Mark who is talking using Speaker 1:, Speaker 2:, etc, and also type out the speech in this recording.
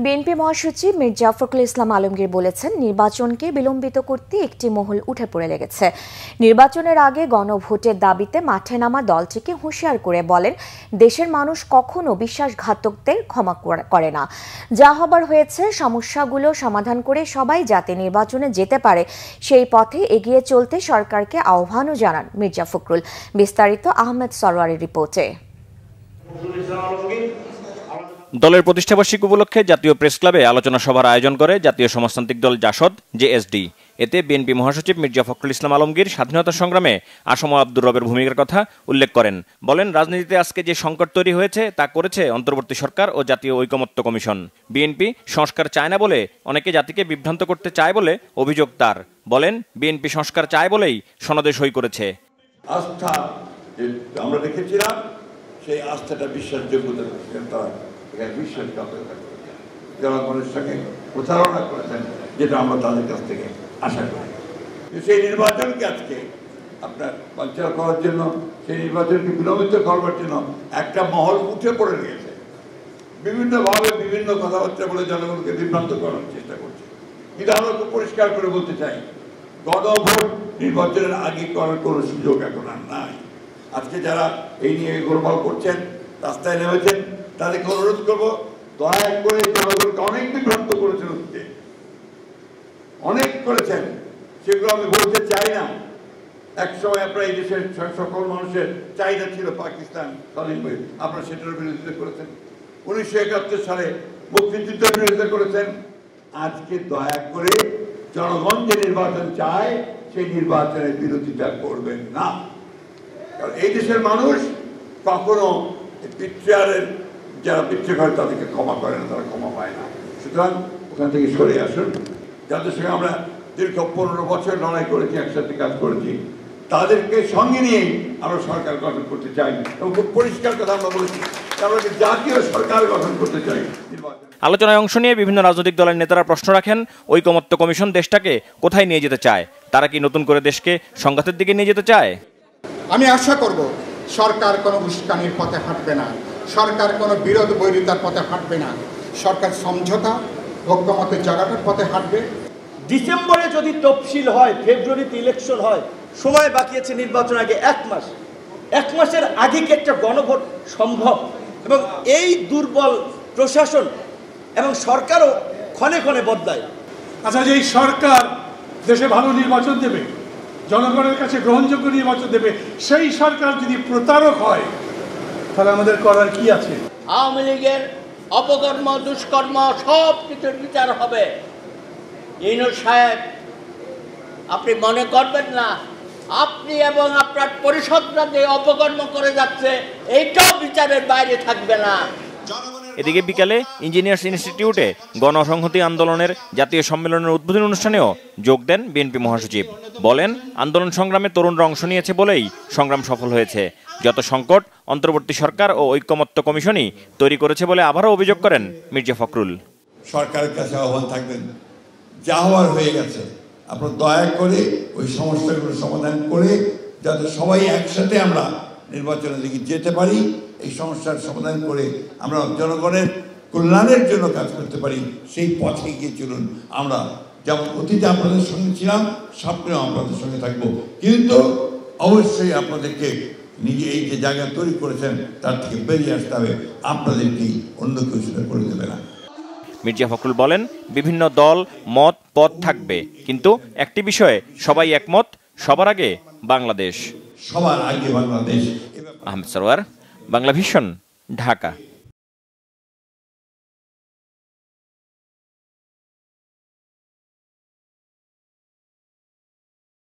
Speaker 1: BNP মহাসচিব মির্জা ফখরুল ইসলাম আলমগীর বলেছেন, নির্বাচনকে বিলম্বিত করতে একটি মহল উঠে পড়ে লেগেছে। নির্বাচনের আগে গণভোটের দাবিতে মাঠে নামা দলটিকে হুঁশিয়ার করে বলেন, দেশের মানুষ কখনো বিশ্বাসঘাতকদের ক্ষমা করে না। যা হবার হয়েছে, সমস্যাগুলো সমাধান করে সবাই যাতে নির্বাচনে যেতে পারে সেই পথে এগিয়ে চলতে সরকারকে আহ্বানও জানান মির্জা ফখরুল। বিস্তারিত আহমেদ সরওয়ারের রিপোর্টে।
Speaker 2: দলের প্রতিষ্ঠাবার্ষিকী উপলক্ষে জাতীয় প্রেস ক্লাবে আলোচনা সভার আয়োজন করে জাতীয় সমাজতান্ত্রিক দল জাসদ জেএসডি। এতে বিএনপি মহাসচিব মির্জা ফখরুল ইসলাম আলমগীর স্বাধীনতা সংগ্রামে আসম আব্দুর রবের ভূমিকার কথা উল্লেখ করেন। বলেন, রাজনীতিতে আজকে যে সংকট তৈরি হয়েছে তা করেছে অন্তর্বর্তী সরকার ও জাতীয় ঐকমত্য কমিশন। বিএনপি সংস্কার চায় না বলে অনেকে জাতিকে বিভ্রান্ত করতে চায় বলে অভিযোগ তার। বলেন, বিএনপি সংস্কার চায় বলেই সনদে সই করেছে।
Speaker 3: আস্থা আমরা রেখেছিলাম, সেই আস্থাটা বিশ্বাসযোগ্যতা তারা বিশ্বাসঘাতকতা করেছেন, জনগণের সঙ্গে প্রতারণা করেছেন, যেটা আমরা তাদের কাছ থেকে আশা করি। সেই নির্বাচনকে আজকে আপনার বাঞ্চাল করার জন্য, সেই নির্বাচনকে বিলম্বিত করবার জন্য একটা মহল উঠে পড়ে গিয়েছে, বিভিন্নভাবে বিভিন্ন কথাবার্তা বলে জনগণকে বিভ্রান্ত করার চেষ্টা করছে। কিন্তু আমরা খুব পরিষ্কার করে বলতে চাই, গণভোট নির্বাচনের আগে করার কোনো সুযোগ এখন আর নাই। আজকে যারা এই নিয়ে গোলমাল করছেন, রাস্তায় নেমেছেন, তাদেরকে অনুরোধ করবো, দয়া করে জনগণকে অনেক বিভ্রান্ত করেছেন, অনেক করেছেন, সেগুলো আমি বলতে চাই না। একসময় আপনারা এই দেশের সকল মানুষের চাহিদা ছিল পাকিস্তান স্বাধীন হয়ে, আপনারা সেটার বিরোধিতা করেছেন। 1971 সালে মুক্তিযুদ্ধের বিরোধিতা করেছেন। আজকে দয়া করে জনগণ যে নির্বাচন চায় সেই নির্বাচনের বিরোধিতা করবেন না, কারণ এই দেশের মানুষ কখনো পিত্রারের যারা পিত্রে করে তাদেরকে ক্ষমা করে না, তারা ক্ষমা পায় না। সুতরাং ওখান থেকে সরে আসুন। যাদের সঙ্গে আমরা দীর্ঘ 15 বছর লড়াই করেছি, একসাথে কাজ করেছি, তাদেরকে সঙ্গে নিয়েই আমরা সরকার গঠন করতে চাই এবং খুব পরিষ্কার কথা আমরা বলেছি, আমরা জাতীয় সরকার গঠন করতে চাই।
Speaker 2: আলোচনায় অংশ নিয়ে বিভিন্ন রাজনৈতিক দলের নেতারা প্রশ্ন রাখেন, ঐকমত্য কমিশন দেশটাকে কোথায় নিয়ে যেতে চায়? তারা কি নতুন করে দেশকে সংঘাতের দিকে নিয়ে যেতে চায়?
Speaker 4: আমি আশা করব সরকার কোনো উস্কানির পথে হাঁটবে না, সরকার কোনো বিরোধ বৈরিতার পথে হাঁটবে না, সরকার সমঝোতা ঐকমত্যের জায়গাটার পথে হাঁটবে।
Speaker 5: ডিসেম্বরে যদি তফসিল হয়, ফেব্রুয়ারিতে ইলেকশন হয়, সময় বাকি আছে নির্বাচন আগে 1 মাস। 1 মাসের আগে কি একটা গণভোট সম্ভব? এবং এই দুর্বল প্রশাসন এবং সরকারও ক্ষণে ক্ষণে বদলায়।
Speaker 6: আচ্ছা, যে এই সরকার দেশে ভালো নির্বাচন দেবে, জনগণের কাছে গ্রহণযোগ্য নির্বাচন দেবে, সেই সরকার যদি প্রতারক হয়, তাহলে আমাদের করার কি আছে?
Speaker 7: আওয়ামী লীগের অপকর্ম, দুষ্কর্ম সব কিছুর বিচার হবে। ইউনূস সাহেব, আপনি মনে করবেন না আপনি এবং আপনার পরিষদরা যে অপকর্ম করে যাচ্ছে, এইটাও বিচারের বাইরে থাকবে না।
Speaker 2: এদিকে বিকালে ইঞ্জিনিয়ার্স ইনস্টিটিউটে গণসংহতি আন্দোলনের জাতীয় সম্মেলনের উদ্বোধনী অনুষ্ঠানেও যোগ দেন বিএনপি মহাসচিব। বলেন, আন্দোলন সংগ্রামে তরুণরা অংশ নিয়েছে বলেই সংগ্রাম সফল হয়েছে। যত সংকট অন্তর্বর্তী সরকার ও ঐকমত্য কমিশনই তৈরি করেছে বলে আবারও অভিযোগ করেন মির্জা ফখরুল।
Speaker 3: সরকারের কাছে আহ্বান থাকবেন, যা হওয়ার হয়ে গেছে, আপনারা দয়া করে ওই সমস্যাগুলো সমাধান করে যাতে সবাই একসাথে আমরা নির্বাচনের দিকে যেতে পারি, এই সমস্যার সমাধান করে আমরা জনগণের কল্যাণের জন্য কাজ করতে পারি, সেই পথে গিয়ে চলুন। আমরা যেমন অতীতে আপনাদের সঙ্গে ছিলাম, সামনেও আপনাদের সঙ্গে থাকবো, কিন্তু অবশ্যই আপনাদেরকে নিজে এই যে জায়গা তৈরি করেছেন তার থেকে বেরিয়ে আসতে হবে, আপনাদেরকেই অন্য কেউ সেটা করে দেবে না।
Speaker 2: মির্জা ফখরুল বলেন, বিভিন্ন দল মত পথ থাকবে, কিন্তু একটি বিষয়ে সবাই একমত, সবার আগে বাংলাদেশ।
Speaker 3: সবার আগে বাংলাদেশ।
Speaker 2: আহমেদ সরওয়ার, বাংলা ভিশন, ঢাকা।